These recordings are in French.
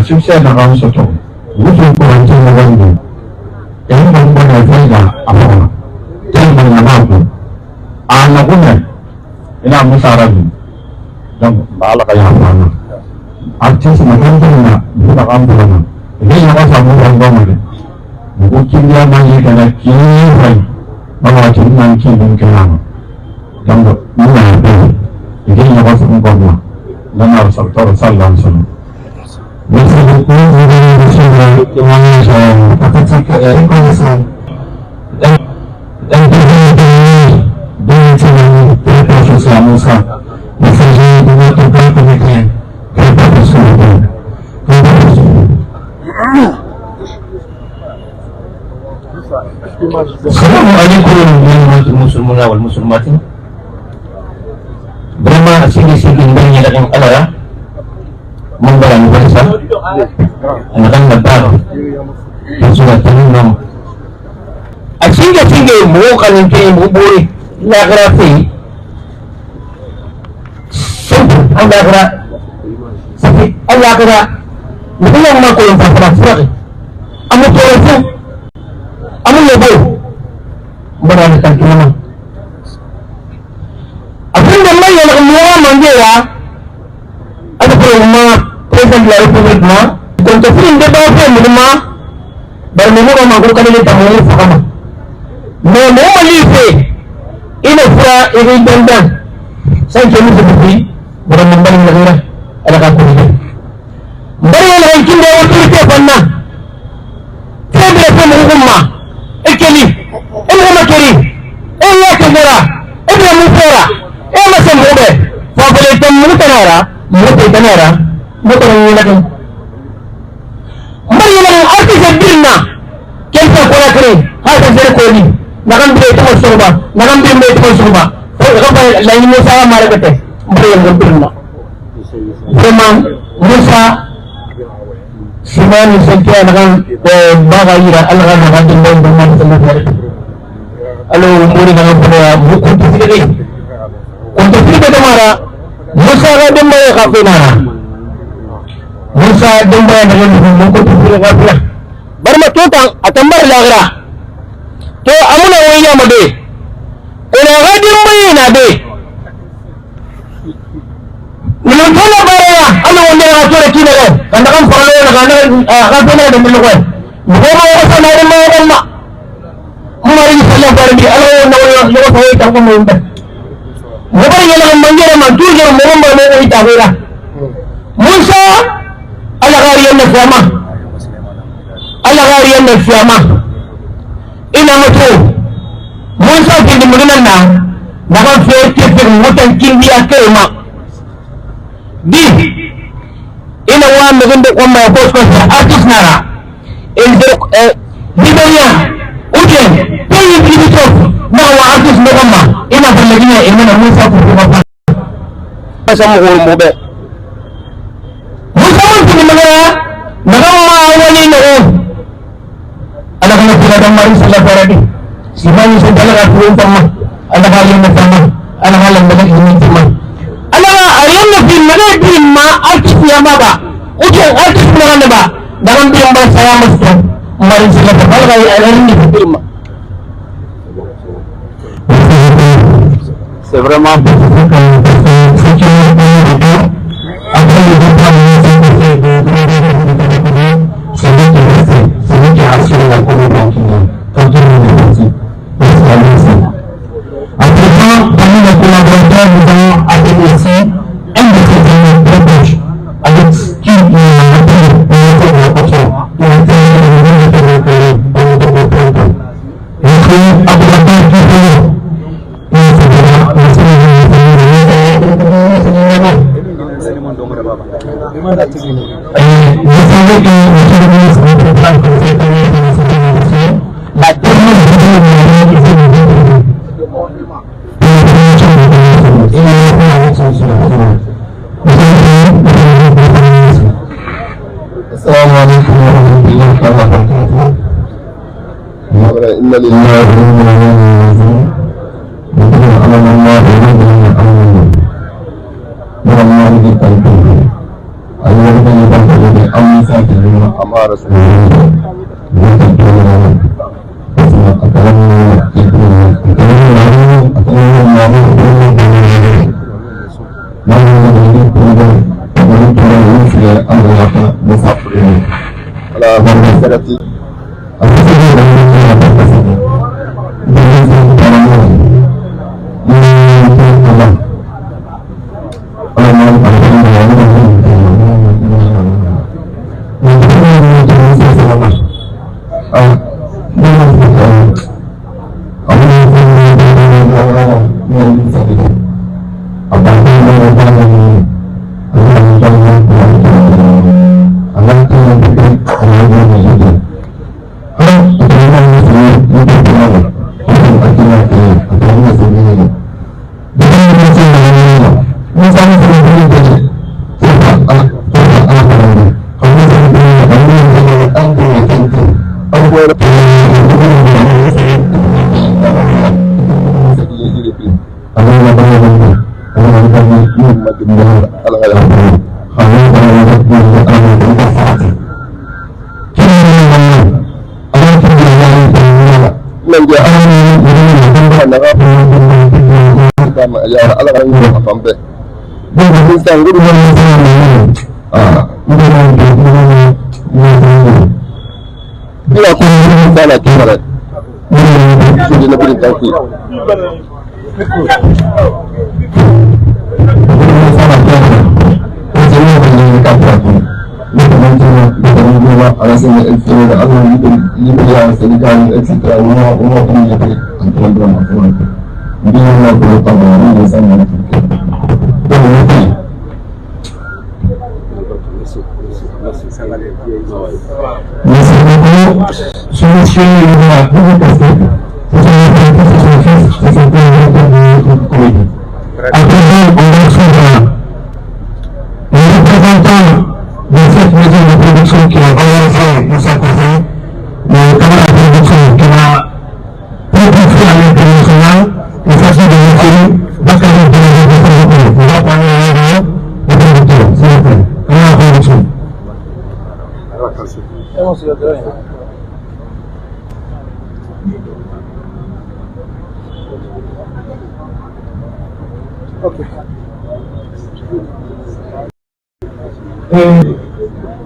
succès na kan soto wutu ko an tin wanda yan ban bana faiga afana tan ban na ko ana kuma ina musarabi dan ba ala kaya afana artis na kan na buka kan bana ini yang ka samu ban ba mare ko kinya mani kana kinai bawa jinnan kin kana dan muna da idan ya ba su ban لما رسلت صلى الله عليه وسلم وسلم السلام عليكم ورحمة المسلمين والمسلمات. Brahma sige-siging ba niya laking alara mong barang bansa anakang nagtaro yung sulat tanong naman at sige-sige mo kanin kayo buburi nakarafi ang nakara sakit ang nakara nakulang mga kulong paparak amo toro po amo lobo marami kang kinamang abin da mai yana muwa mangera ada kuma president la republic ma konto fin de ba fe mulma bar mu ko ma ko kanile tamu fakama no malife ina fura irin dandan sai ke musu buki bara mun bani lagira ala ka ko ni bari yana kin da wato ke fanna sai da fa mu umma ikeli ina makeri ya kagara ina mu fara masih muda, favorit itu muda nara, muda yang lagi. Mari yang artis sebirna, kita kola kering, harus jadi koni. Nakam beli itu masuk ba, nakam beli itu masuk ba. Apa lain Musa mara kete, mari yang sebirna. Memang Musa, Siman sekian nakam bagaira, Allah nakam jembon bermain sama dia. Alu muri nakam punya buku tu sendiri. Untuk kita kemana? Musa kadang bayar kafina. Musa kadang bayar dengan buku tu kafina. Bermakna akan berlagra. To amuna wanya made. Ina kadang bayar nade. Menunjukkan bayar. Anu wanya ngatur kini kan? Karena kan follow karena kafina dan melukai. Bukan orang lain mahu mak. Mari salam pergi. Anu nak saya tak mahu. Mubari yang mengira mantuja murumba mau itawira. Musa ala gariyan na fiyama. Ina mutu. Musa kindi maginan na nakafiyar kifir mutan kindi akema. Di ina wa maganda kwa mga posko sa artist nara. Bidanya ujen payi biditof na wa artist mo kama. Ina palaginya ina Musa kukumapa sa mo be Musa mo tinimagaya nakamawali na o anak na pinadang marin sa labaradi si Mani sa talaga puwintang ma anak halang na tama anak halang na inintin ma anak ayan na pinagay ma artist niya ma ba ujang artist na ka na ba nakambilang ba saya mas to marin sa labaradi ayan ni pinima c'est vraiment celui qui assure la communauté quand parmi les collaborateurs, nous allons appeler ici un de ces amis très proches avec qui nous avons appris Assalamualaikum warahmatullahi wabarakatuh. Inna lillahi wa inna ilaihi raji'un.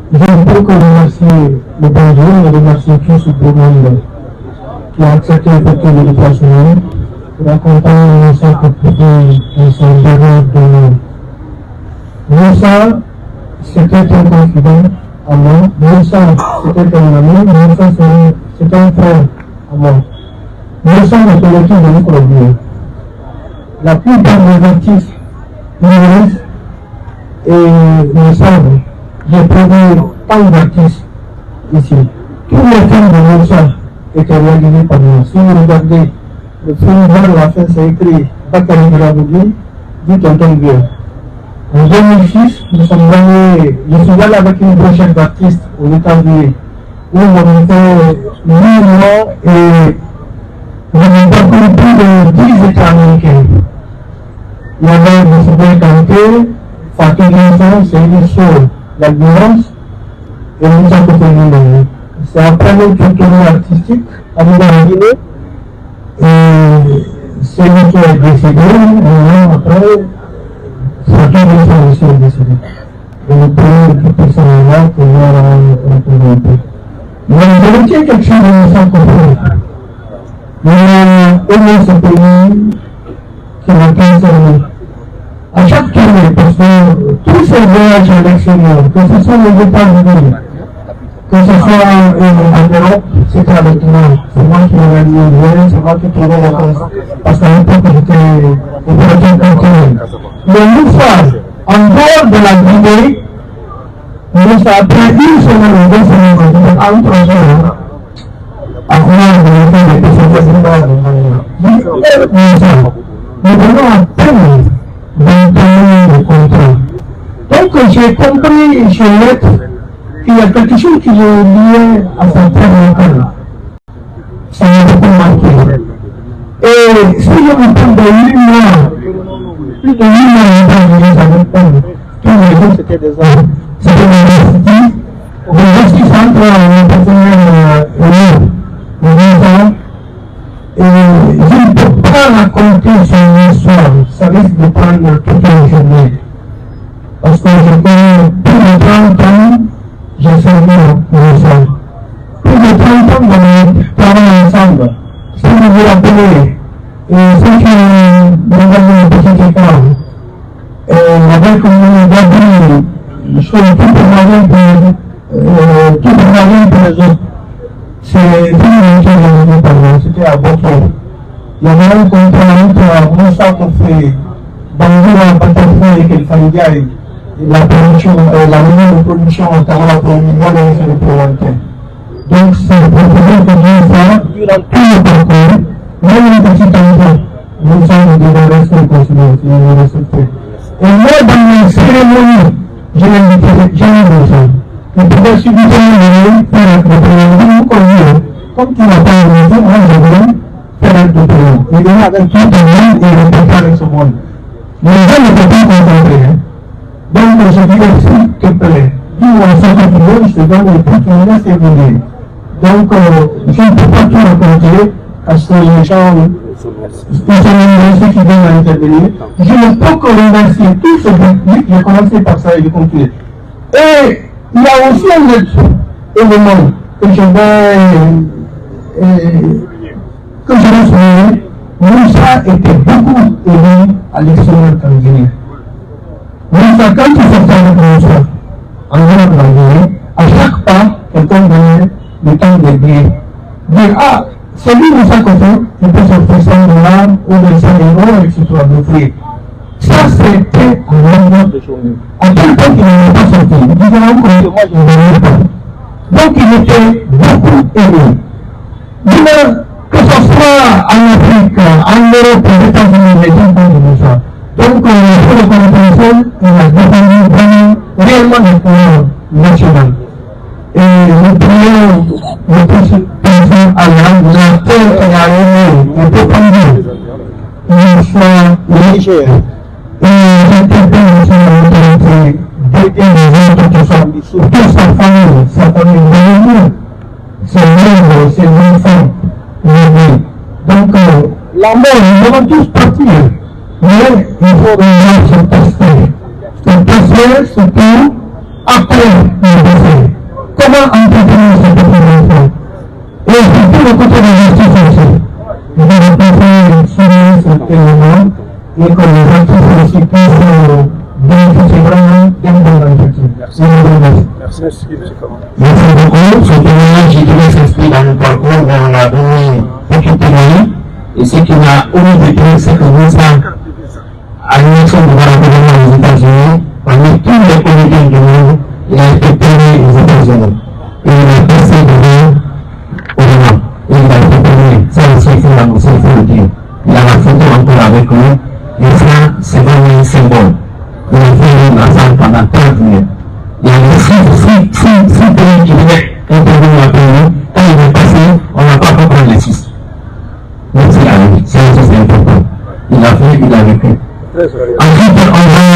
Je ne peux que remercier le bonjour et remercier tout ce beau monde qui a accepté d'effectuer le déplacement pour accompagner Moussa pour pouvoir son devoir de nous. Moussa, c'était un confident à moi. Moussa, c'était un ami. Moussa, c'était un frère à moi. Moussa n'est pas le de microbiens. La plupart des artistes humoristes et le savent. J'ai produit tant d'artistes ici. Tous les films de Moussa étaient réalisés par moi. Si vous regardez le film, vers la fin, c'est écrit Bakary Graboudi, dit Tonton Vieux. En 2006, je suis allé avec une brochette d'artistes aux États-Unis où on était 8 mois et on a parcouru plus de 10 États américains. Il y avait M. Kanté, Fatou Vincent, c'est une show. La violence et nous avons fait. C'est après notre tournée artistique à Guinée et c'est lui qui a décidé, et après, c'est qui a décidé. Et le premier qui peut s'en aller pour voir la communauté. Mais je retiens quelque chose de sans comprendre. Mais aimer ce pays qui m'a concerné. À chaque tournée, parce que tous ces voyages à l'extérieur, que ce soit les États-Unis, que ce soit en Europe, c'était avec moi. C'est moi qui l'ai réalisé, c'est moi qui trouvais la place. Parce qu'à l'époque, j'étais au projet culturel. Mais une fois, en dehors de la Guinée, nous après une semaine ou 2 semaines, en 3 jours, à voir des personnes nous venons à peine d'entendre le contrat. Donc j'ai compris chez l'être qu'il y a quelque chose qui est lié à sa terre locale. Ça m'a beaucoup marqué. Et si je me prends de 8 mois, plus de 8 mois, ça me prend. Tous les jours c'était des hommes. C'était l'université, tout le monde pour les autres. C'est une qui est venue, c'était à Boto. Il y avait un contrat entre Moussa Kofé, Bangoura, Batafé et Kelfangaï. La production, la ligne de production en termes de production de Provençal. Donc c'est le problème que Dieu fait durant tout le parcours, même une petite enfant, nous sommes devant rester considérés, nous respecter. Et moi, dans les cérémonies, je n'ai jamais dit ça. Je pouvais suffisamment faire le président, comme tu n'as pas organisé, moi je voulais faire le président. Il est avec tout le monde et il ne peut pas avec ce monde. Les gens ne peuvent pas comprendre. Donc je dis aussi, s'il te plaît, dis-moi ce que tu veux, je te donne les prix qui me laissent évoluer. Donc je ne peux pas tout raconter parce que les gens, spécialement ceux qui viennent à intervenir, je ne peux que remercier tout ce public, j'ai commencé par ça et je continue. Et il y a aussi un autre élément que je vais souligner. Moussa était beaucoup aimé à l'extérieur tanzanien. Moussa, quand il sortait avec Moussa, en Europe tanzanie, à chaque pas, quelqu'un donnait le temps de dire, ah, c'est lui Moussa Kofé, il peut sortir 100 $ ou 200 €, etc. d'offrir. Ça, c'était un nombre de journée. À quel point il n'en est pas sorti. Il disait encore que moi, je ne venais pas. Donc, il était beaucoup aimé. Dis-moi, que ce soit en Afrique, en Europe, aux États-Unis, les gens font de ça. Donc, pour le compréhension, il a défendu vraiment, réellement le pouvoir national. Et nous prions le président Allah, la terre qu'il a aimé, on ne peut pas dire, il soit léger. Et j'interpelle aussi l'autorité d'aider les autres qui sont, surtout sa famille réunie, ses membres, ses enfants réunis. Donc, la mort, nous allons tous partir, mais il faut se tester. Se tester, surtout après le décès. Comment entretenir ce petit enfant? Et surtout le côté de la justice aussi. Je vais passer sur cet élément. Et que les artistes aussi puissent bénéficier vraiment d'un bon objectif. Merci. Merci beaucoup. Ce témoignage, je dirais, s'inscrit dans le parcours, mais on a donné beaucoup de témoignages. Et ce qui m'a omis de dire, c'est que Moussa, à l'élection de la gouvernement aux États-Unis, parmi tous les comédiens du monde, il a été premier aux États-Unis. Et il a passé devant au et il a été premier. Ça aussi, il faut le dire. Il a la photo encore avec lui. Et ça, c'est vraiment un symbole. Il a fait une ensemble pendant 30 minutes. Il y a eu 6 pays qui venaient intervenir après lui. Quand il est passé, on n'a pas pu prendre les 6. Donc il a vécu. C'est important. Il a fait, il a vécu. Ensuite, on va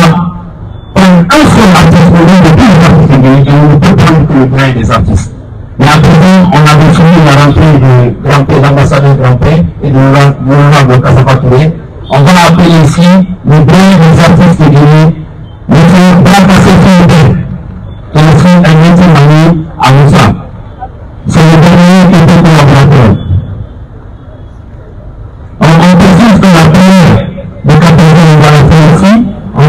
prendre un seul artiste au lieu de tous les artistes et on ne peut prendre que le plein des artistes. Mais après, on avait fini la rentrée de Grand Prix, l'ambassadeur Grand Prix et de l'honorable Kassafa Touré. On va appeler ici le bien des artistes guinéens, le frère Blakassé Philippe, qui est le frère Agnès Mani à Moussa. C'est le dernier qui était collaborateur. On précise que la première de 14 ans, on va la faire ici.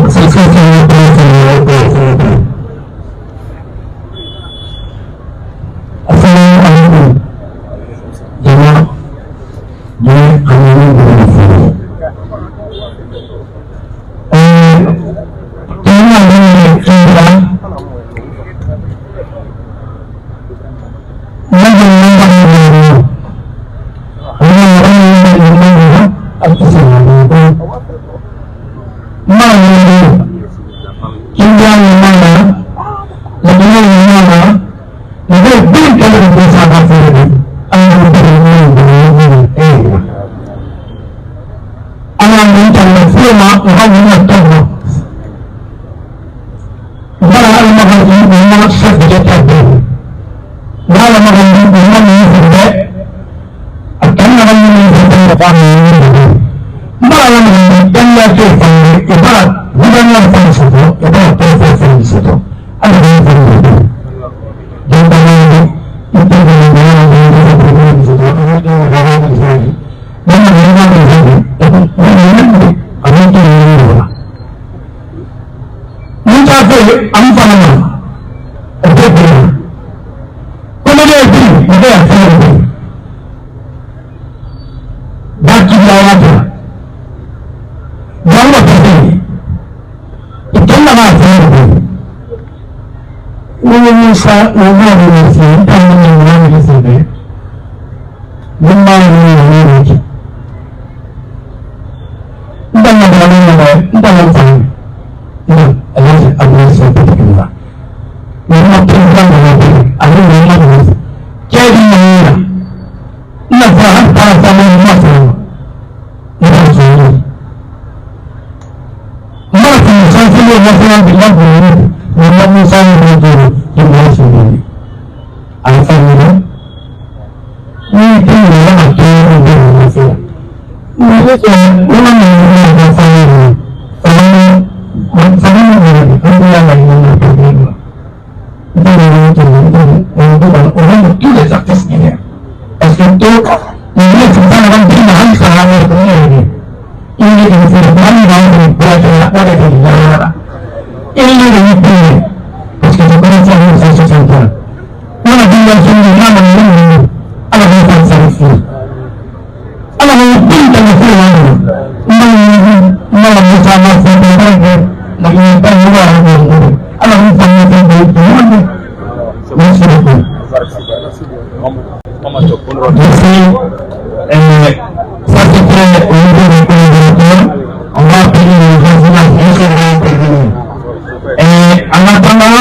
C'est ce qui est le premier. Assalamu alaikum. Jama'a, Dieu a mis de la foi. Moussa, le nom de Messie, parmi les recevés, le nom de Messie. Dans la famille, elle est abonnée sur le petit là. Le nom de Messie, avec le nom de Messie. Quel est le nom? Il n'a pas la famille de Messie. Il n'a pas de nom. Moi, je me sens que le national de l'Anglais, le nom de Messie, il m'a suivi. À la famille, oui, puis il y a un peu de Messie. Tous les artistes guinéens. Parce que donc, il y a tout ça avant de dire ça va être bien. Il y a des gens qui parce que je connais ça en 1960 ans. On a dit la chose de l'âme à la réponse à la fille. Alors, on dit que le feu est non, nous sommes fait la vie pas alors, nous sommes fait de merci beaucoup. Merci. Ça, c'était au niveau des collaborateurs. On va appeler les résidents et en attendant,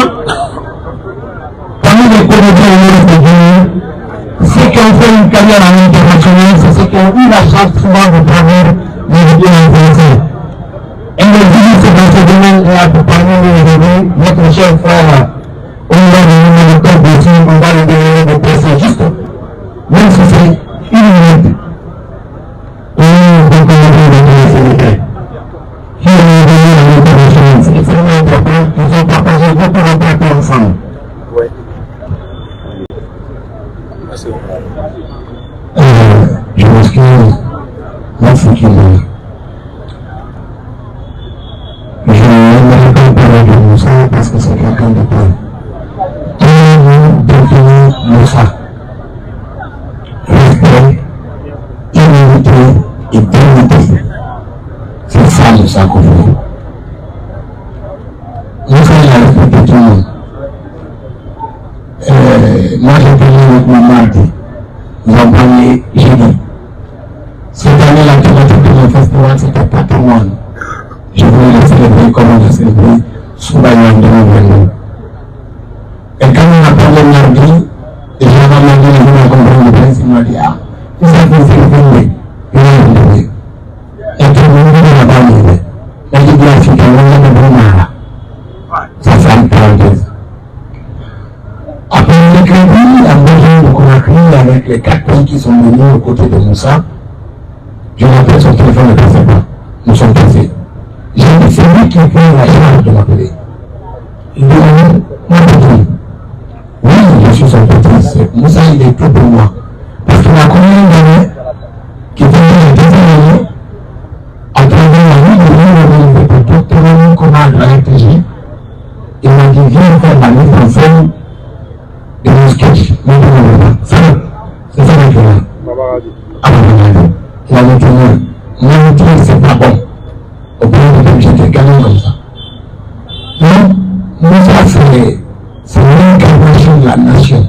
parmi les collaborateurs, ceux qui ont fait une carrière en international, c'est ceux qui ont eu la chance souvent de travailler les vidéos en français. Et le vidéo, c'est dans ce domaine là pour parler de aujourd'hui, notre cher frère, on va donner le code de signe, on va le donner de passer juste, même si c'est une minute. Et donc, on va donner le Sénégal. Qui a donné la international, c'est extrêmement important, nous avons partagé beaucoup d'importants ensemble. Oui. Je m'excuse, merci qu'il est. Je n'aimerais pas parler de Moussa parce que c'est quelqu'un de bon. Comment définir Moussa? Respect, humilité et dignité. C'est ça Moussa qu'on veut. Moussa, il a respecté tout le monde. Moi, j'ai payé avec mon mardi. Ils ont parlé jeudi. Cette année-là, qui a fait le festival, c'était pas tout le monde. Je voulais le célébrer comme on l'a célébré sous la loi de 2022. Et quand on a parlé mardi, et j'ai demandé les gens à comprendre le principe, il m'a dit, ah, vous avez célébré, il m'a dit, et tout le monde n'a pas dit, la Ligue africaine, on a de bon ça fait une parenthèse. Après le crédit, à besoin de Conakry, avec les 4 pays qui sont venus aux côtés de Moussa, je rappelle son téléphone ne passait pas. Nous sommes passés. J'ai dit, c'est lui qui a pris la charge de m'appeler. Il dit, mon petit. Oui, je suis son petit. Moussa, il est tout pour moi. Parce qu'il a connu une année qui était une deuxième année à travers la vie de l'île de doctorat qu'on a à l'IPJ. Il m'a dit, viens faire la mise en scène de mon sketch. C'est ça le plan. Il a dit, mon Dieu, c'est pas bon. Au point de vue, j'étais gamin comme ça. Donc, Moussa, c'est l'incarnation de la nation.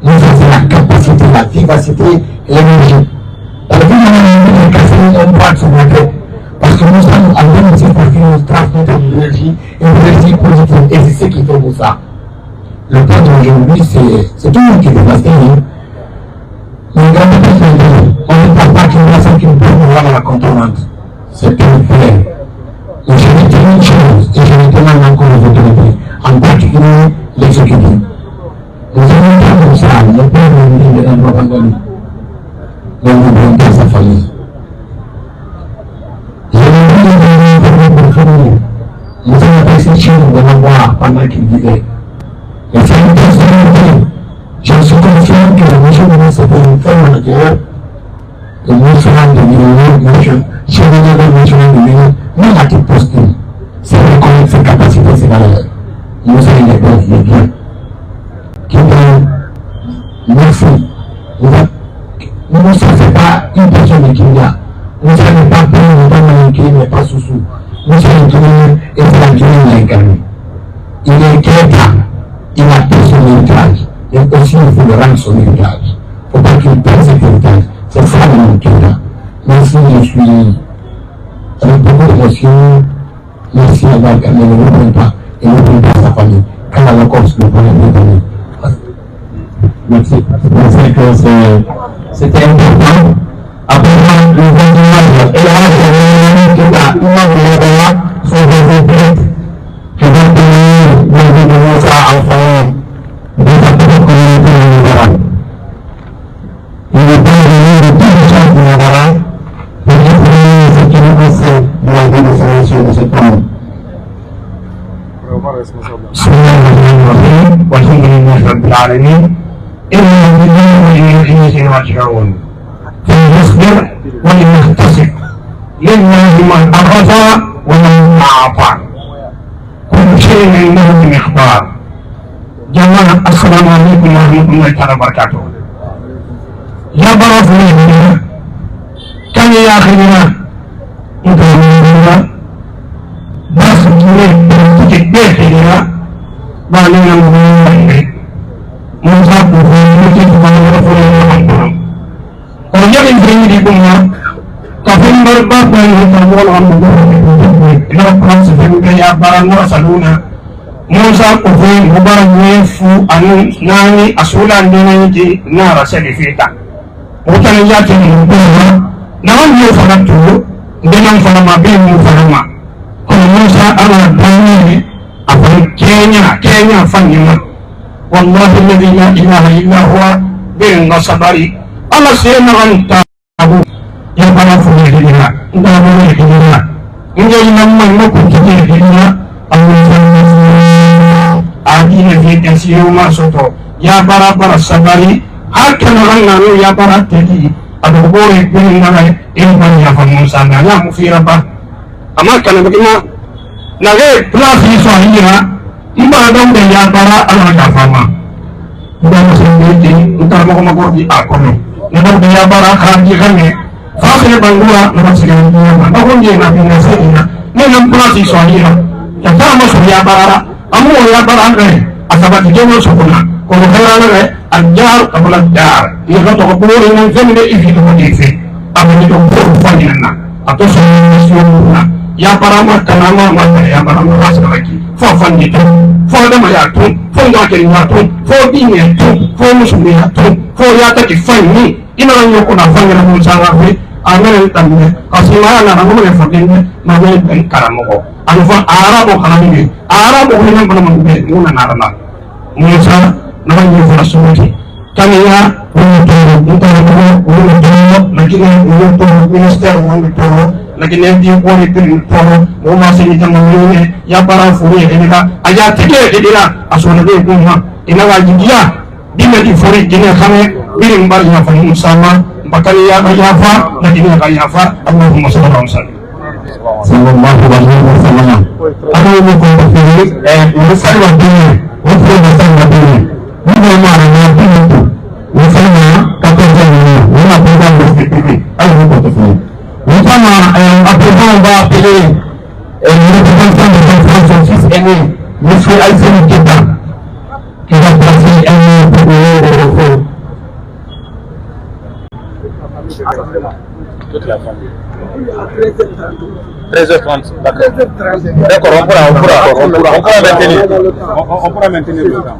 Moussa, c'est la capacité, la vivacité et l'énergie. La vie de l'énergie est cassée, on voit sur la tête. Parce que Moussa, à lui, c'est parce qu'il nous transmet de l'énergie, une énergie positive. Et c'est ce qui fait Moussa. Le temps d'aujourd'hui, c'est tout le monde qui est dévasté. Mais grand-père, on ne parle pas qu'il y a ça qui nous peut voir dans la contournante. C'est une frère. Et je vais dire une chose, et je vais demander encore aux autorités, en particulier l'exécutif. Nous avons pas comme ça, le père de l'Angola, mais nous devons pas sa famille. Je vais dire pour famille. Nous avons passé chez nous de l'avoir pendant qu'il vivait. Et c'est une personnalité. Je suis confiant que le monsieur de c'était une femme manager, le monsieur de l'Union, chez le monsieur de l'Union, même à toute posture, c'est reconnaître ses capacités, ses valeurs. Nous sommes les bons, les biens. Qui merci. Nous ne sommes pas une personne de Kenya. Nous ne sommes pas plein de temps qui n'est pas sous-sous. Nous sommes Guinéens et c'est la Guinée qui l'a incarné. Il est Kéta, il a personnalisé. aussi il faut le rendre son héritage. Il ne faut pas qu'il perde cet héritage. C'est ça mon cœur. Merci, je suis avec beaucoup d'émotion. Merci à Allah, mais ne l'oublie pas. Et n'oublie pas sa famille. Quand la Corse le prend la famille. Merci. Merci que c'était important. Après, le voisinage et la qui a immensément son résultat. Je vais tenir la vie de Moussa en famille. De sa petite communauté de Nagara. Il est bien venu de toutes les choses de Nagara pour définir ce qui nous concerne de la vie de ce monsieur de cet homme. بسم الله الرحمن الرحيم والحمد لله رب العالمين إنا لله وإنا إليه راجعون فلنصبر ولنحتسب لله من أخذ ومن أعطى كل شيء عنده بمقدار جماعة السلام عليكم ورحمة الله تعالى وبركاته يا برافو كان يا أخينا أنت بس كده بعدين Musa mungkin kerja ini di rumah kafir berbab dan terbuat kenapa sebenarnya barang saluna Musa kufin bubar nefu anu nani asulan dengan di nara selifita bukan yaki namun dia sangat tu dengan sama bin sama kalau Musa anak bani apa Kenya fanyima والله الذي لا إله إلا هو بين صبري الله سيما أنت يا بنات الهدينا إنت من الهدينا إن جئنا من مكن الهدينا الله أجينا في تنسيه ما سوتو يا برا صبري هكذا أننا يا برا تدي أدوبوري بيننا إلمان يا فموسى يا مفيربا أما كان بكما نغير بلافي صحيحا Iba dong de ya para ala da fama. Iba sendiri entar mau ngomong di akono. Iba de ya para kanji kane. Fasile bangua na sigan dia. Bakon je na pina sina. Ne nam plasi soalnya. Ya sama ya para. Amu ya para ngre. Asabat jono sokona. Kono kala ngre ajar kabula dar. Ia to ko puri nan zemde ifi to difi. Amu ni to ko fanyana. Atau solusinya. Ya para makanama mata ya para merasa lagi. Fafan itu, fadama ya tu, fondake ya tu, fodini ya tu, fomusumi ya tu, foyata ki fanyi. Ina ranyo kuna fanya na musanga we, amene tamne. Kasimaya na rango me fodini, mawe ben karamogo. Anufa arabo kanamini, arabo kuni mpana mbe nguna narana. Musa na ranyo funa sumuti. Kamiya unutoro, lakini unutoro minister unutoro. Lakini ndio kwa hiyo kwa mwasi ni kama yule ya para furi eneka aja tike didira asona de kuma ina wajidia dime di furi jine kame biri mbali ya fahimu sama bakali ya yafa lakini ya yafa Allahumma salli ala sallallahu alaihi wasallam ana ni ko furi musali wa dini wofu musali wa dini ni mara na dini musali katonja ni una penda msikiti ayo ko furi Notamment après on va appeler le représentant de la justice aîné, M. Alcine Keta, qui va passer un pour le refond. Toute la famille. 13h30, d'accord, on pourra maintenir le temps.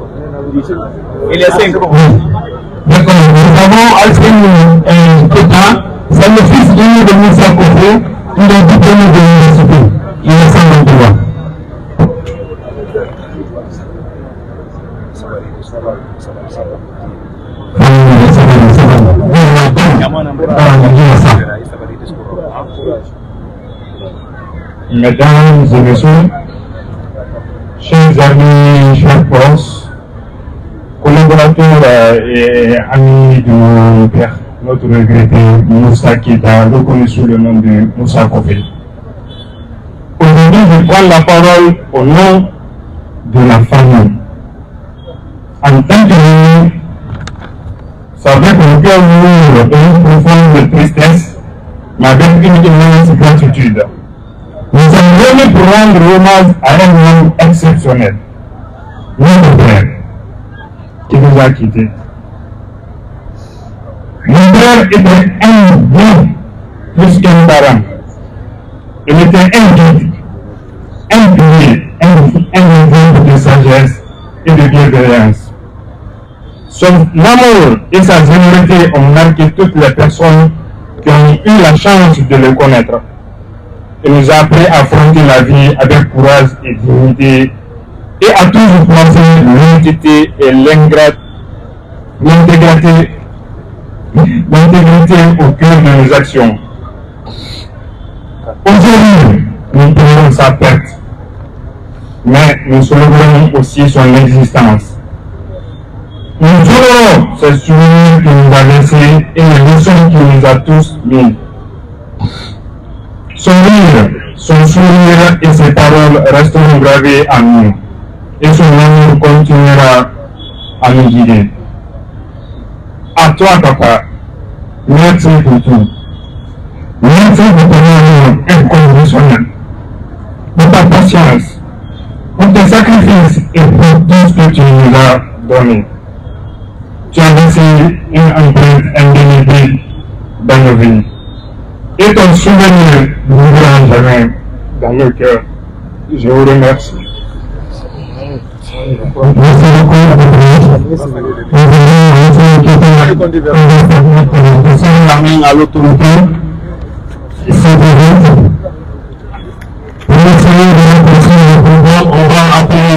Il est 5. D'accord, nous avons Alcine Keta. C'est le fils de Moussa Kofé, il est diplômé de l'université. Il est sans droit. Mesdames et messieurs, chers amis, chers proches, collaborateurs et amis de mon père, notre regretté Moussa Keta, reconnu sous le nom de Moussa Kofé. Aujourd'hui, je prends la parole au nom de la famille. En tant que c'est avec un cœur lourd et une profonde tristesse, mais avec une immense gratitude. Nous sommes venus pour rendre hommage à un homme exceptionnel, notre frère, qui nous a quittés. Mon père était un bon plus qu'un parent. Il était un guide, un pilier, un exemple de sagesse et de bienveillance. Son amour et sa générosité ont marqué toutes les personnes qui ont eu la chance de le connaître. Il nous a appris à affronter la vie avec courage et dignité et à toujours penser l'honnêteté et l'intégrité au cœur de nos actions. Aujourd'hui, nous prenons sa perte, mais nous célébrons aussi son existence. Nous honorons ce souvenir qu'il nous a laissé et les leçons qu'il nous a tous mis. Son rire, son sourire et ses paroles resteront gravés en nous, et son amour continuera à nous guider. À toi, papa, merci pour tout. Merci pour ton amour inconditionnel, pour ta patience, pour tes sacrifices et pour tout ce que tu nous as donné. Tu as laissé une empreinte indélébile dans nos vies. Et ton souvenir vivra jamais dans nos cœurs. Je vous remercie. Merci beaucoup. À l'autorité. On va appeler le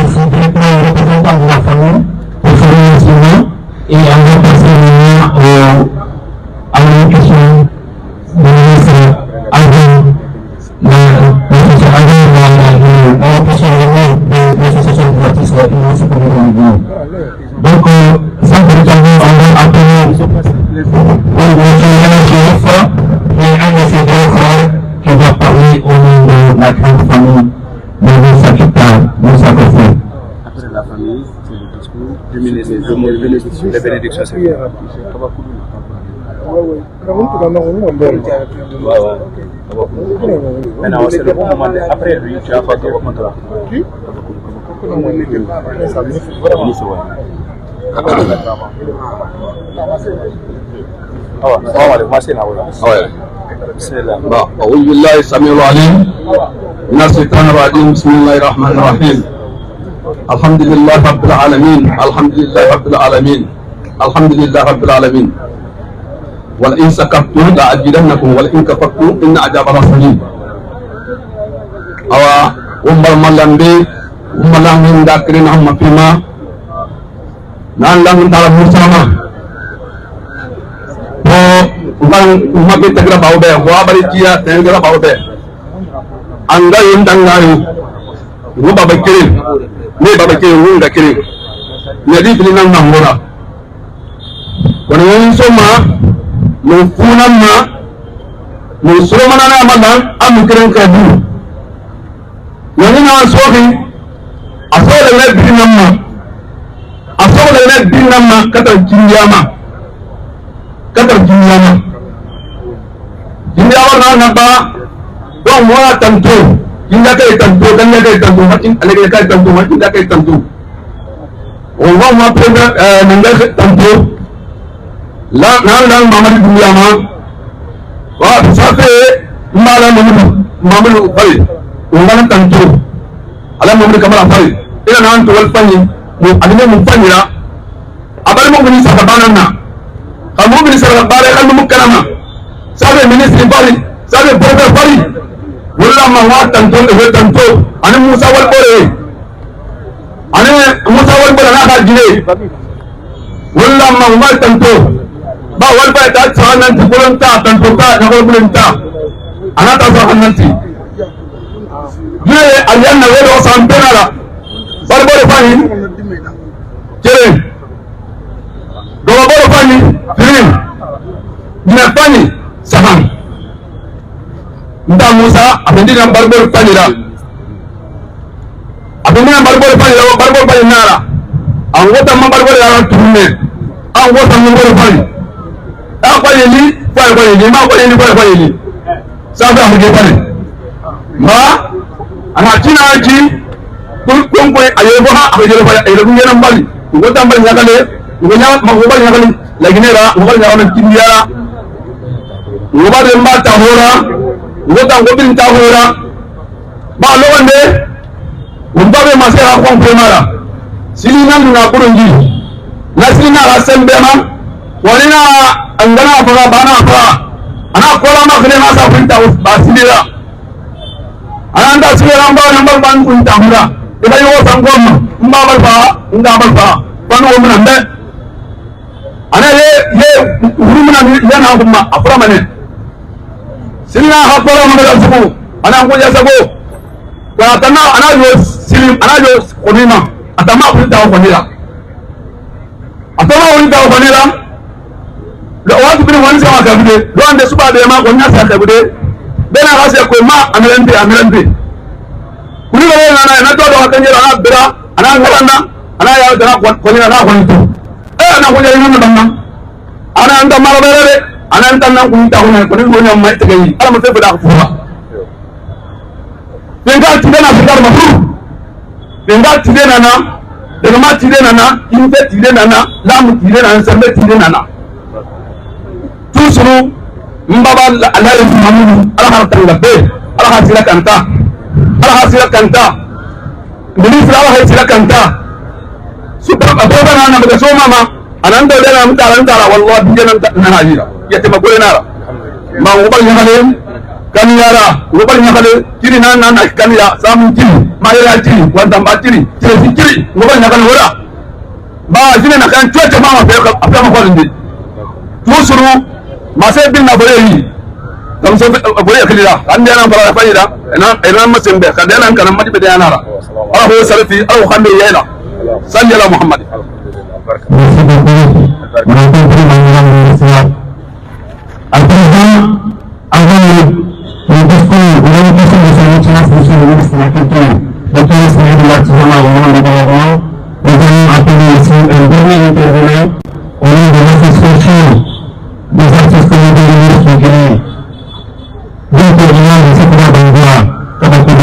représentant de la famille pour faire le suivant et on va passer à une question de ministre avant l'association de l'artiste donc ça veut dire on va appeler et un de ces deux frères qui va parler au nom de la grande famille de Moussa Kofi. Après la famille, c'est le discours du ministre, les bénédictions. Maintenant, c'est le bon moment. Après lui, tu as fait ton contrat. Qui? أعوذ بالله السميع العليم من الشيطان الرجيم بسم الله الرحمن الرحيم الحمد لله رب العالمين الحمد لله رب العالمين الحمد لله رب العالمين ولئن شكرتم لأزيدنكم ولئن كفرتم إن عذاب لشديد أو umbal malambe umbalang hindakrin amma fima nan lang tala bersama umbang umabe tegra baube wa bari kia tegra baube anga yundangayu wo baba kirin ne baba kirin wunda kirin ne di bilinan mamura kono yin soma mo funamma mo suromana na malan am kirin kadu yani na sohi asole ne binamma katar jinyama jinyawa na ba don wa tanto jinda kai tanto dan ne kai tanto hakin alage kai tanto hakin da kai tanto o wa ma pega nanga tanto la nan mamadi jinyama wa safe mala mamadu bai ungana tanto ala mamadu kamara bai ina nan to wal fani mu adine mun fanira abal mo ni sakabanana kamu bin sarah bare kan mu karama sabe ministri bari sabe border bari wala ma wa tanto e tanto ane musa wal bore na ka jine wala ma wa tanto ba wal ba ta tsanan ti bolonta tanto ka na wal bolonta ana ta sa hananti jire aliyanna wedo sampenala barbore fani jere Goboro fani, firin, dina fani, sahan. Nda Musa, apendi na barbor fani la. Apendi na barbor fani nara. Angota ma barbor la turne. Angota ma barbor fani. Apa ini? Apa ini? Sampai aku fani. Ma, anak Cina aji, kungkui ayo boha, ayo boha, ayo bunyi nambali. Angota mbali nyakale. ngonya magoba nyakali laginera ngoba nyakali kindiara ngoba demba tahora ngota ngobin tahora ba lowande umbabe masera kwa mpemara silina nduna kurunji na silina rasembema walina angana faga bana faga ana kola makne na sa pinta basilira ananda silira mba number 1 pinta hura ida yo sangom mbabal fa ndabal fa panu umnande ana ye urumna yana kuma afra mane silina hakola magala suku ana ngoja sabo kwa tana ana yo silim ana yo konima atama pinta konira atama pinta konira lo watu bin wani sama kabude lo ande suba de ma konya sa kabude bena gase ko ma amelambe kuni lo na to do kanjira na bira ana ngalanda ana ya dana konira na konito ana ko jari na banna ana anda marabere ana anta nan kun ta hono ko ni mo nyam mai tagayi ala mo fe da fuwa benga tidena fikar mafu benga tidena na daga ma tidena na inte tidena na lamu tidena na sambe tidena na tusuru mbaba Allah Muhammad Allah tanga be Allah hasira kanta bili firawa hasira kanta super aboga na daga so mama anan da dana mutaran tara wallahi dinan na hajira yate magore nara ma ngobal nyakale kan yara ngobal nyakale tiri nan kan ya samu tiri ma ya tiri wanda ba tiri tiri ngobal nyakale wala ba jine na kan tuwa mama fe afya ma kwalinde tusuru masai bin na bare yi kam so bare kidira an da nan fara fayida ina masembe ka da nan kan mati da yana ala ho salafi ala khambe yana salli ala muhammad des artistes comédiens qui gagnent donc il c'est pour avoir comme un peu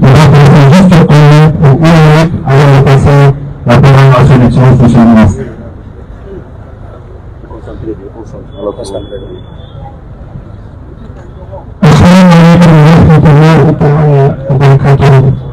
on va passer juste pour une minute avant de passer la parole à celui qui est le ministre. Assalamu alaikum wa rahmatullahi ta'ala wa barakatuh.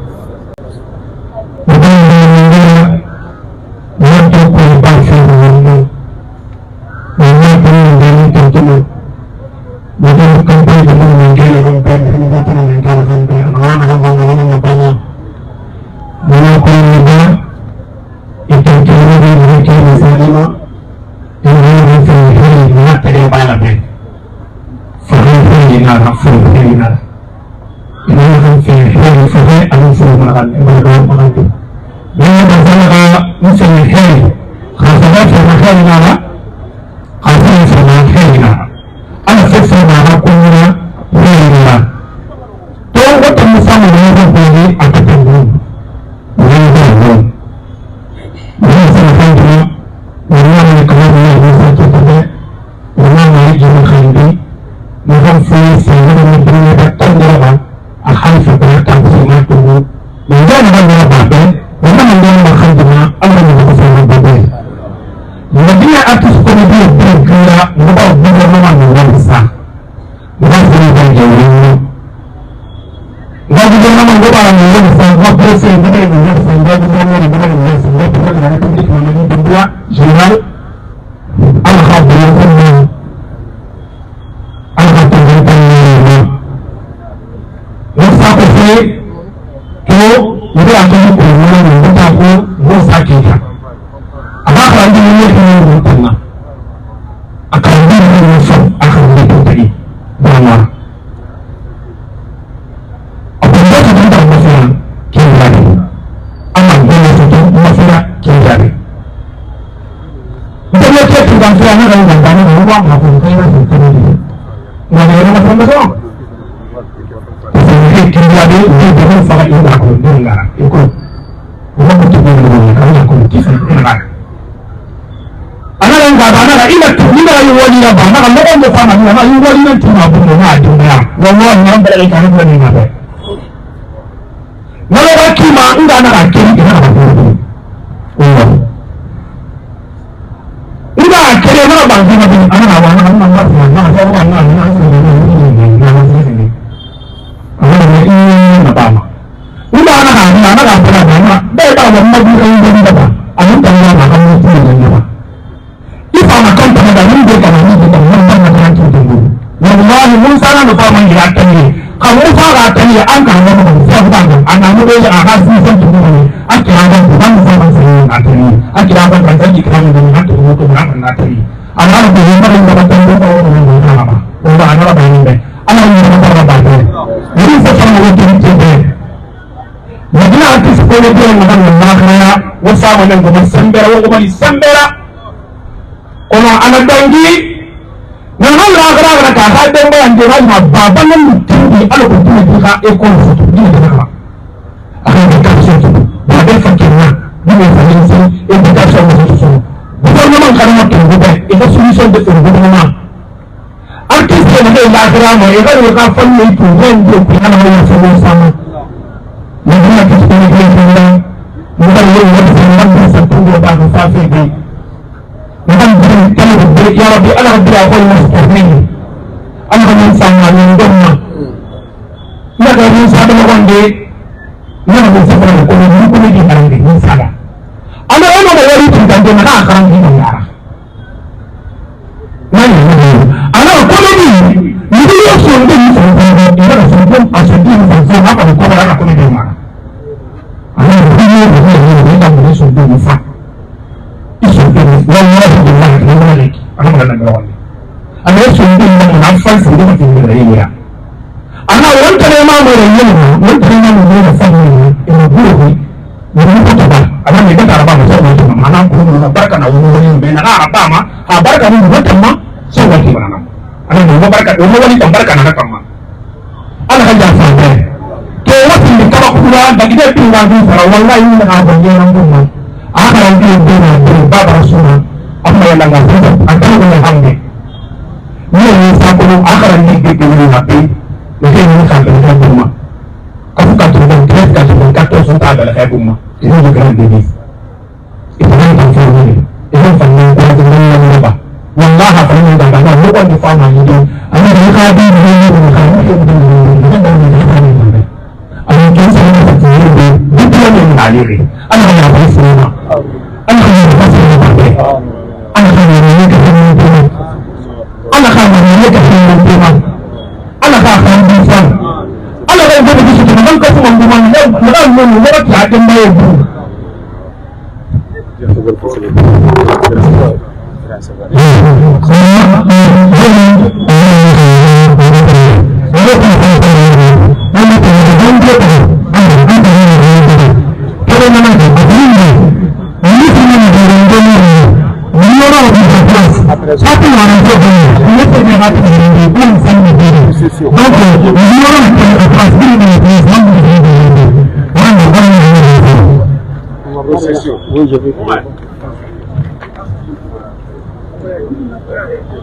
Oui, je vais.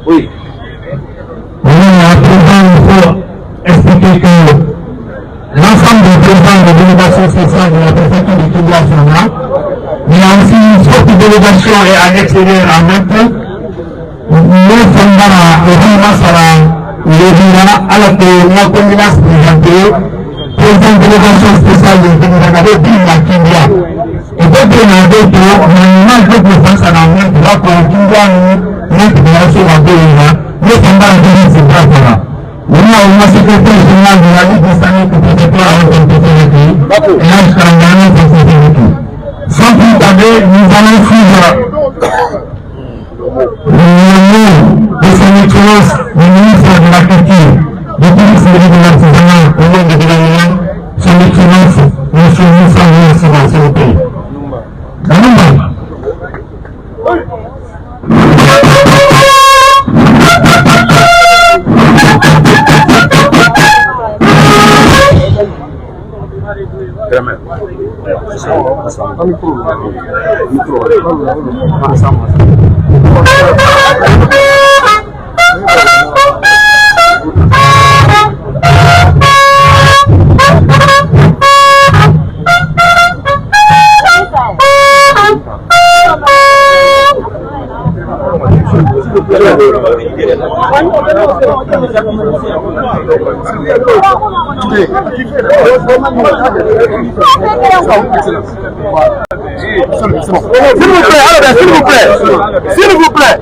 Oui. Il faut expliquer que l'ensemble des présidents de délégation spéciale de la préfecture de Kivu nationale, mais aussi une sorte de délégation et à l'extérieur en même temps, nous sommes dans le Réunion à la combinaison présentée, président de délégation spéciale de Kivu. Et donc, on a dit que on a défense à la main, là, pour mettre la deux, nous sommes dans la c'est on a secrétaire général de la Ligue des Sanés pour préparer la compétition et là, jusqu'à la dernière compétition. Sans plus tarder, nous allons suivre le nom de son excellence, le ministre de la Culture, du tourisme et de l'artisanat, au nom de gouvernement, son excellence, M. Moussa Moussa, s'il vous plaît. S'il vous plaît.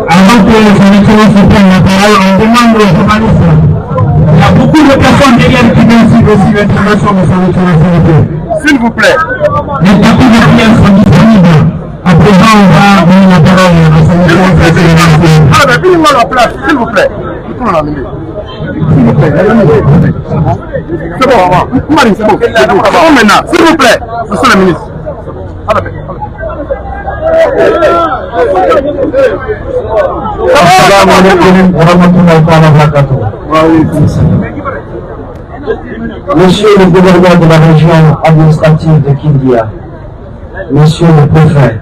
Avant que les sélections se prennent la parole, on demande aux journalistes. Il y a beaucoup de personnes derrière qui décident aussi l'intervention de sélections. S'il vous plaît. Les tapis de prière sont disponibles. À présent, on va donner la parole à la sélection. Ah, mais finis-moi la place, s'il vous plaît. S'il vous plaît, c'est bon, Marine, c'est bon. C'est bon maintenant, s'il vous plaît, monsieur le ministre. Monsieur le gouverneur de la région administrative de Kindia, Monsieur le préfet,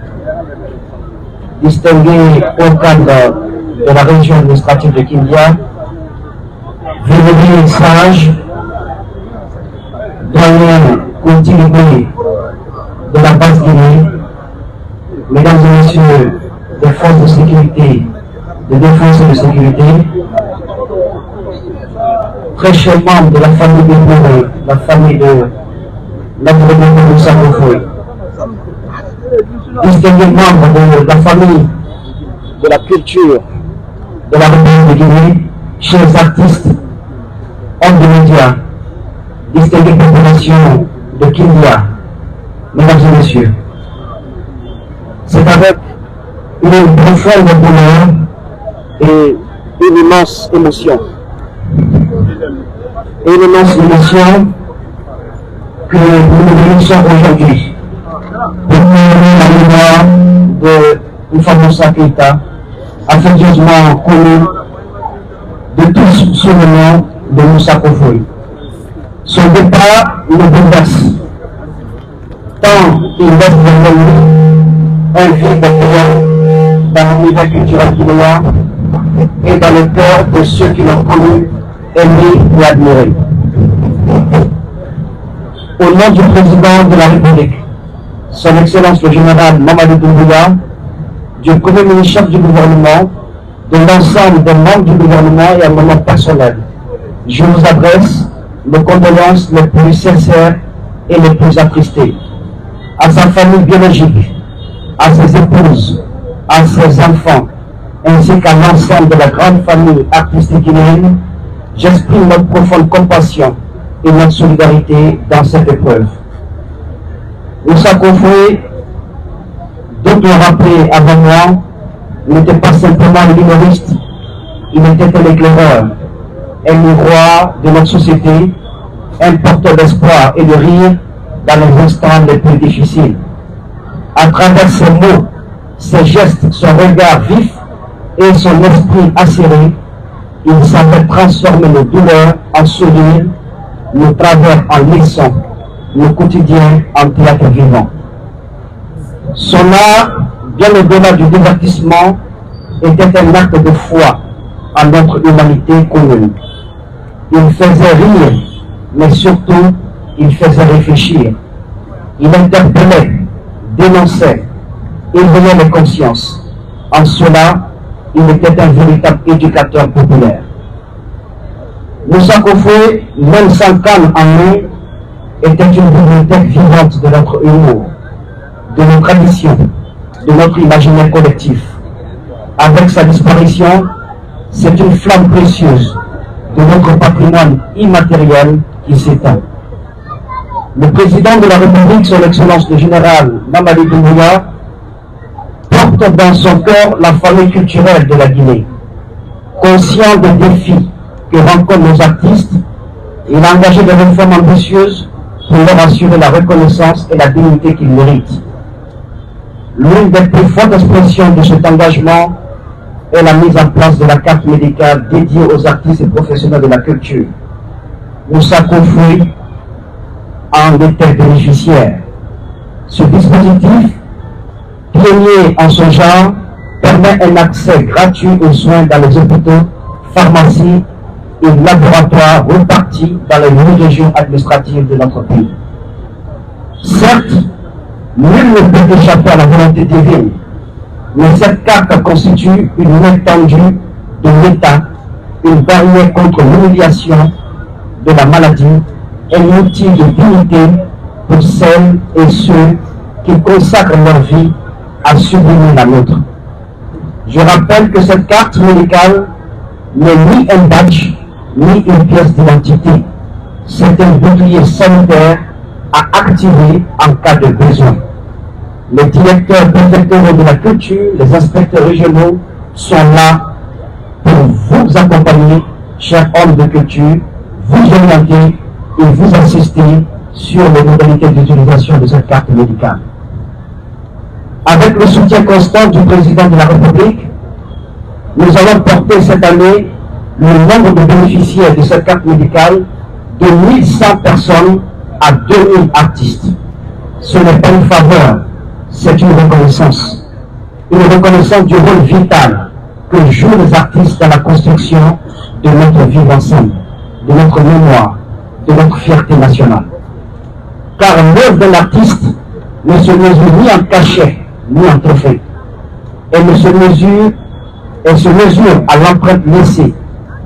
distingué au cadre de la région administrative de Kindia, Vénérie Sage, doyen Koutilibé de la Basse-Guinée, Mesdames et Messieurs des forces de sécurité, de défense et de sécurité, très chers membres de la famille Bébouré, la famille de l'agrément de Moussa Kofoy, distingués membres de la famille de la culture de la République de Guinée, chers artistes, hommes de médias, distinguée population de Kindia, mesdames et messieurs, c'est avec une profonde bonheur et une immense émotion. Et une immense émotion que nous nous réunissons aujourd'hui pour honorer la mémoire de Moussa Keïta, affectueusement connu de tous sous le nom de Moussa Kofoy. Son départ nous bouleverse, tant il laisse derrière lui un vide dans l'univers culturel guinéen et dans le cœur de ceux qui l'ont connu, aimé et admiré. Au nom du président de la République, son Excellence le général Mamadou Doumbouya, du premier ministre chef du gouvernement, de l'ensemble des membres du gouvernement et à mon nom personnel, je vous adresse mes condoléances les plus sincères et les plus attristées. À sa famille biologique, à ses épouses, à ses enfants, ainsi qu'à l'ensemble de la grande famille artistique guinéenne, j'exprime notre profonde compassion et notre solidarité dans cette épreuve. Moussa Kofoy, d'autres l'ont rappelé avant moi, n'était pas simplement un humoriste, il était un éclaireur, un miroir de notre société, un porteur d'espoir et de rire dans les instants les plus difficiles. À travers ses mots, ses gestes, son regard vif et son esprit acéré, il savait transformer nos douleurs en sourires, nos travers en leçons, nos quotidiens en théâtre vivant. Son art, bien au-delà du divertissement, était un acte de foi en notre humanité commune. Il faisait rire, mais surtout, il faisait réfléchir. Il interpellait, dénonçait, éveillait les consciences. En cela, il était un véritable éducateur populaire. Moussa Kofoy, même sans canne en main, était une bibliothèque vivante de notre humour, de nos traditions, de notre imaginaire collectif. Avec sa disparition, c'est une flamme précieuse de notre patrimoine immatériel qui s'éteint. Le président de la République, son Excellence le général Mamadou Doumbouya, porte dans son cœur la famille culturelle de la Guinée. Conscient des défis que rencontrent nos artistes, il a engagé des réformes ambitieuses pour leur assurer la reconnaissance et la dignité qu'ils méritent. L'une des plus fortes expressions de cet engagement est la mise en place de la carte médicale dédiée aux artistes et professionnels de la culture. Moussa Kofoy en était bénéficiaire. Ce dispositif, pionnier en son genre, permet un accès gratuit aux soins dans les hôpitaux, pharmacies et laboratoires répartis dans les 8 régions administratives de notre pays. Certes, Nul ne peut échapper à la volonté divine, mais cette carte constitue une étendue de l'État, une barrière contre l'humiliation de la maladie et un outil de dignité pour celles et ceux qui consacrent leur vie à sublimer la nôtre. Je rappelle que cette carte médicale n'est ni un badge, ni une pièce d'identité. C'est un bouclier sanitaire à activer en cas de besoin. Les directeurs préfectoraux de la culture, les inspecteurs régionaux sont là pour vous accompagner, chers hommes de culture, vous orienter et vous assister sur les modalités d'utilisation de cette carte médicale. Avec le soutien constant du président de la République, nous allons porter cette année le nombre de bénéficiaires de cette carte médicale de 1100 personnes à 2000 artistes. Ce n'est pas une faveur, c'est une reconnaissance. Une reconnaissance du rôle vital que jouent les artistes dans la construction de notre vie ensemble, de notre mémoire, de notre fierté nationale. Car l'œuvre de l'artiste ne se mesure ni en cachet, ni en trophée. Elle se mesure à l'empreinte laissée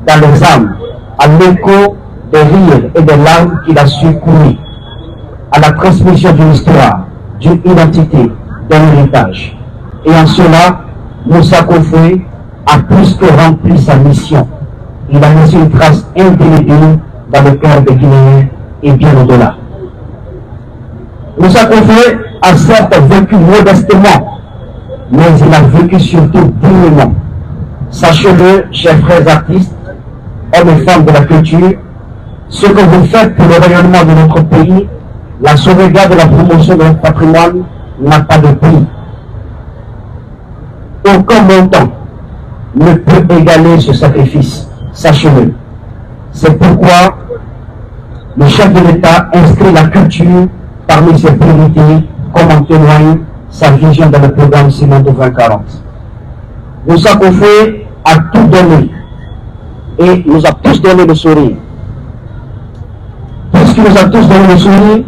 dans les âmes, à l'écho des rires et des larmes qu'il a su couler, à la transmission d'une histoire, d'une identité, d'un héritage. Et en cela, Moussa Kofoué a plus que rempli sa mission. Il a laissé une trace indélébile dans le cœur des Guinéens et bien au-delà. Moussa Kofoué a certes vécu modestement, mais il a vécu surtout dignement. Sachez-le, chers frères artistes, hommes et femmes de la culture, ce que vous faites pour le rayonnement de notre pays, la sauvegarde de la promotion de notre patrimoine n'a pas de prix. Aucun montant ne peut égaler ce sacrifice, sachez-le. C'est pourquoi le chef de l'État inscrit la culture parmi ses priorités, comme en témoigne sa vision dans le programme Simandou 2040. Moussa Kofoué a tout donné et nous a tous donné le sourire. Puisqu'il nous a tous donné le sourire,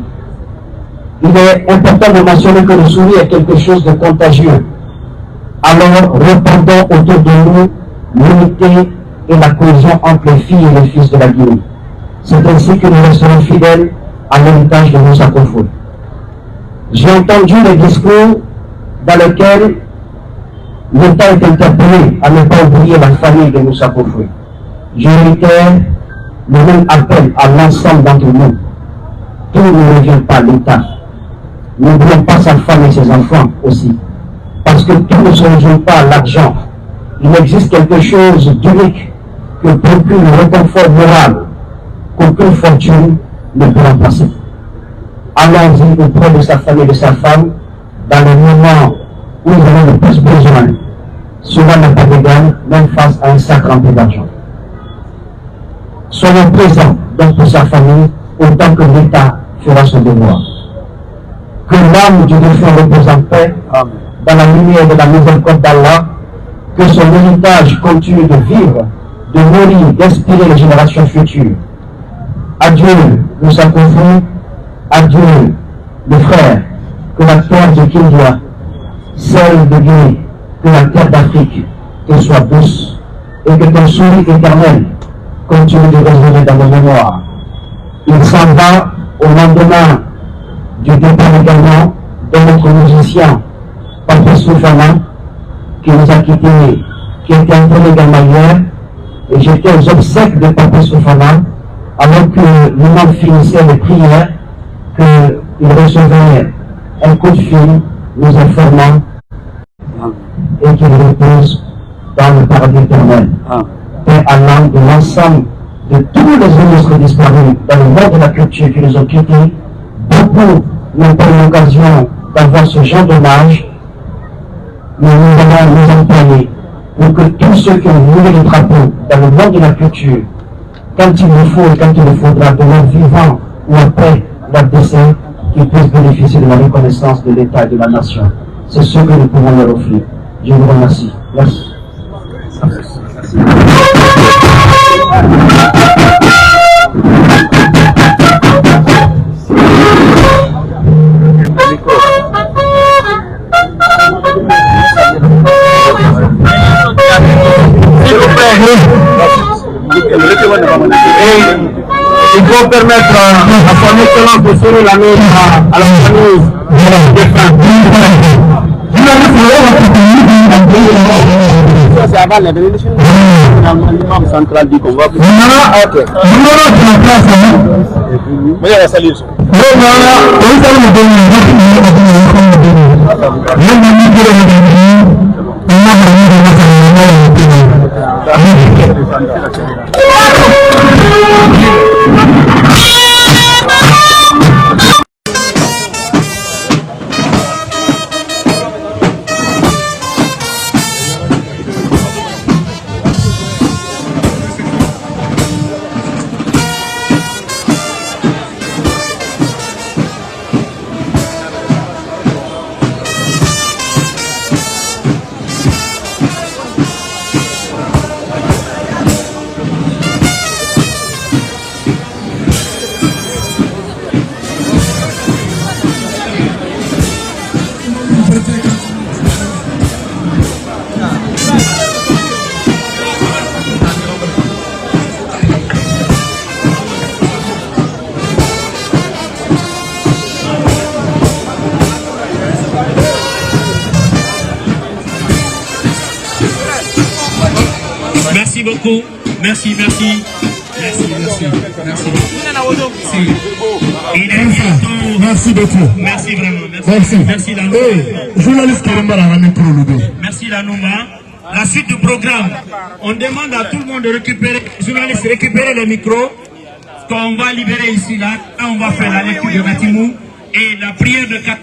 il est important de mentionner que le sourire est quelque chose de contagieux. Alors, répandons autour de nous l'unité et la cohésion entre les filles et les fils de la Guinée. C'est ainsi que nous resterons fidèles à l'héritage de Moussa Kofoué. J'ai entendu les discours dans lesquels l'État est interpellé à ne pas oublier la famille de Moussa Kofoué. Je réitère le même appel à l'ensemble d'entre nous. Tout ne revient pas à l'État. N'oublions pas sa femme et ses enfants aussi. Parce que tout ne se résume pas à l'argent. Il existe quelque chose d'unique que procure le réconfort moral qu'aucune fortune ne peut remplacer. Allons-y auprès de sa famille et de sa femme dans les moments où ils en ont le plus besoin. Cela n'a pas d'égal, même face à un sac rempli d'argent. Soyons présents donc pour sa famille autant que l'État fera son devoir. Que l'âme du défunt repose en paix dans la lumière de la miséricorde d'Allah, que son héritage continue de vivre, de nourrir, d'inspirer les générations futures. Adieu, Moussa Kofoué, adieu, mes frères, que la terre de Kindia, celle de Guinée, que la terre d'Afrique te soit douce, et que ton sourire éternel continue de résonner dans nos mémoires. Il s'en va au lendemain du départ également de notre musicien, Pape Soufana, qui nous a quittés, qui était entré également hier, et j'étais aux obsèques de Pape Soufana, alors que l'imam finissait les prières, qu'il recevait un coup de fil nous informant et qu'il repose dans le paradis éternel. Paix à l'âme de l'ensemble de tous les illustres disparus dans le monde de la culture qui nous ont quittés. Beaucoup n'ont pas eu l'occasion d'avoir ce genre d'hommage, mais nous allons nous employer pour que tous ceux qui ont voulu le drapeau dans le monde de la culture, quand il le faut et quand il le faudra, de leur vivant ou après leur décès, qu'ils puissent bénéficier de la reconnaissance de l'État et de la nation. C'est ce que nous pouvons leur offrir. Je vous remercie. Merci. Merci. il faut permettre à son excellence de soutenir la main à la famille C'est avant la bénédiction. L'imam central dit qu'on va. Merci beaucoup. Merci. Merci beaucoup. Merci vraiment. Merci Lanouma. Journaliste Merci Lanouma. La suite du programme, on demande à tout le monde de récupérer, journalistes, récupérer les micros qu'on va libérer ici là. On va faire la lecture de Matimou et la prière de 4.